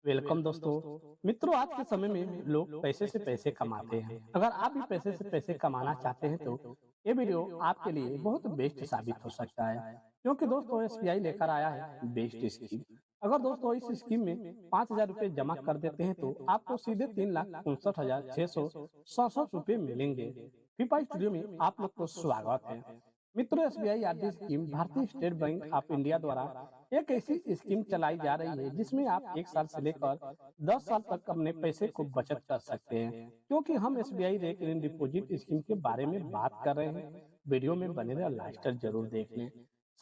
Welcome दोस्तों। मित्रों, आज के समय में लोग पैसे से पैसे कमाते हैं। अगर आप भी पैसे से पैसे कमाना चाहते हैं तो ये वीडियो आपके लिए बहुत बेस्ट साबित हो सकता है, क्योंकि दोस्तों एसबीआई लेकर आया है बेस्ट स्कीम। अगर दोस्तों इस स्कीम में 5,000 रुपये जमा कर देते हैं तो आपको सीधे 3,59,667 रुपये मिलेंगे। पीपा स्टूडियो में आप लोग को स्वागत है। मित्रों, एसबीआई आरडी स्कीम भारतीय स्टेट बैंक ऑफ इंडिया द्वारा एक ऐसी स्कीम चलाई जा रही है जिसमें आप 1 साल से लेकर 10 साल तक अपने पैसे को बचत कर सकते हैं। क्योंकि हम एसबीआई रेकरिंग डिपॉजिट स्कीम के बारे में बात कर रहे हैं, वीडियो में बने रहे, लास्ट तक जरूर देख लें।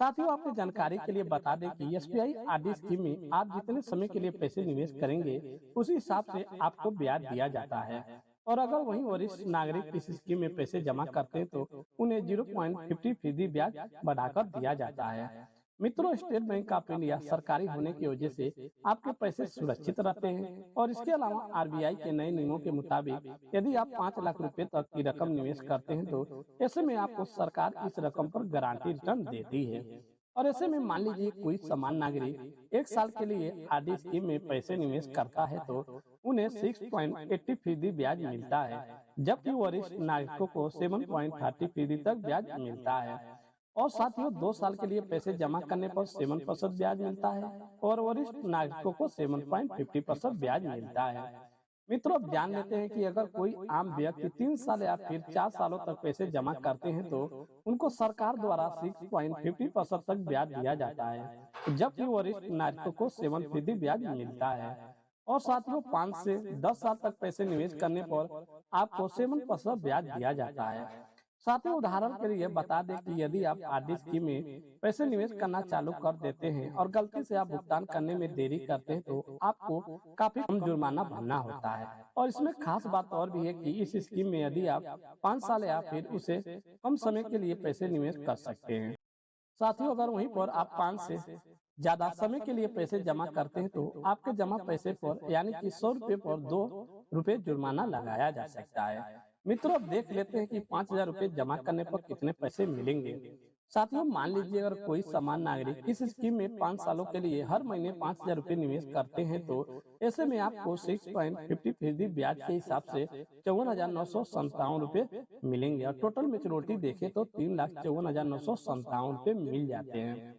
साथियों, आपकी जानकारी के लिए बता दें कि एसबीआई आरडी स्कीम में आप जितने समय के लिए पैसे निवेश करेंगे उसी हिसाब से आपको ब्याज दिया जाता है। और अगर वहीं वरिष्ठ नागरिक इस स्कीम में पैसे जमा करते हैं तो उन्हें 0.50% ब्याज बढ़ाकर दिया जाता है। मित्रों, स्टेट बैंक ऑफ इंडिया सरकारी होने की वजह से आपके पैसे सुरक्षित रहते हैं। और इसके अलावा आरबीआई के नए नियमों के मुताबिक यदि आप 5 लाख रुपए तक की रकम निवेश करते हैं तो ऐसे में आपको सरकार इस रकम पर गारंटी रिटर्न देती है। और ऐसे में मान लीजिए कोई समान नागरिक 1 साल के लिए आरडी स्कीम में पैसे निवेश करता है तो उन्हें 6.80% ब्याज मिलता है, जबकि वरिष्ठ नागरिकों को 7.30% तक ब्याज मिलता है। और साथियों, 2 साल के लिए पैसे जमा करने पर 7% ब्याज मिलता है और वरिष्ठ नागरिकों को 7.50% ब्याज मिलता है। मित्रों, अब जान लेते हैं कि अगर कोई आम व्यक्ति 3 साल या फिर 4 सालों तक पैसे जमा करते हैं तो उनको सरकार द्वारा 6.50% तक ब्याज दिया जाता है, जबकि वरिष्ठ नागरिकों को 7% ब्याज मिलता है। और साथियों, 5 से 10 साल तक पैसे निवेश करने पर आपको 7% ब्याज दिया जाता है। साथियों, उदाहरण के लिए बता दें कि यदि आप आरडी स्कीम में पैसे निवेश करना चालू कर देते हैं और गलती से आप भुगतान करने में देरी करते हैं तो आपको काफी कम जुर्माना भरना होता है। और इसमें खास बात और भी है कि इस स्कीम में यदि आप 5 साल या फिर उसे कम समय के लिए पैसे निवेश कर सकते हैं। साथियों, अगर वहीं पर आप 5 से ज्यादा समय के लिए पैसे जमा करते हैं तो आपके जमा पैसे पर यानी कि 100 रुपये पर 2 रुपये जुर्माना लगाया जा सकता है। मित्रों, अब देख लेते हैं कि 5,000 रुपये जमा करने पर कितने पैसे मिलेंगे। साथियों, मान लीजिए अगर कोई समान नागरिक इस स्कीम में 5 सालों के लिए हर महीने 5,000 रुपये निवेश करते हैं तो ऐसे में आपको 6.50% ब्याज के हिसाब से 54,957 रुपये मिलेंगे। और टोटल मेच्योरिटी देखें तो 3,54,957 रुपये मिल जाते हैं।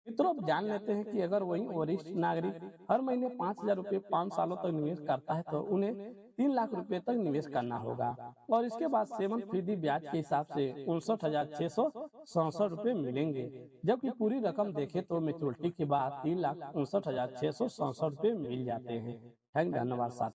मित्रों, अब जान लेते हैं कि अगर वही वरिष्ठ नागरिक हर महीने 5,000 रुपये 5 सालों तक निवेश करता है तो उन्हें 3 लाख रुपए तक निवेश करना होगा। और इसके बाद 7% ब्याज के हिसाब से 59,667 रुपये मिलेंगे, जबकि पूरी रकम देखें तो मेच्योरिटी के बाद 3,59,667 रुपये मिल जाते हैं। धन्यवाद साथ।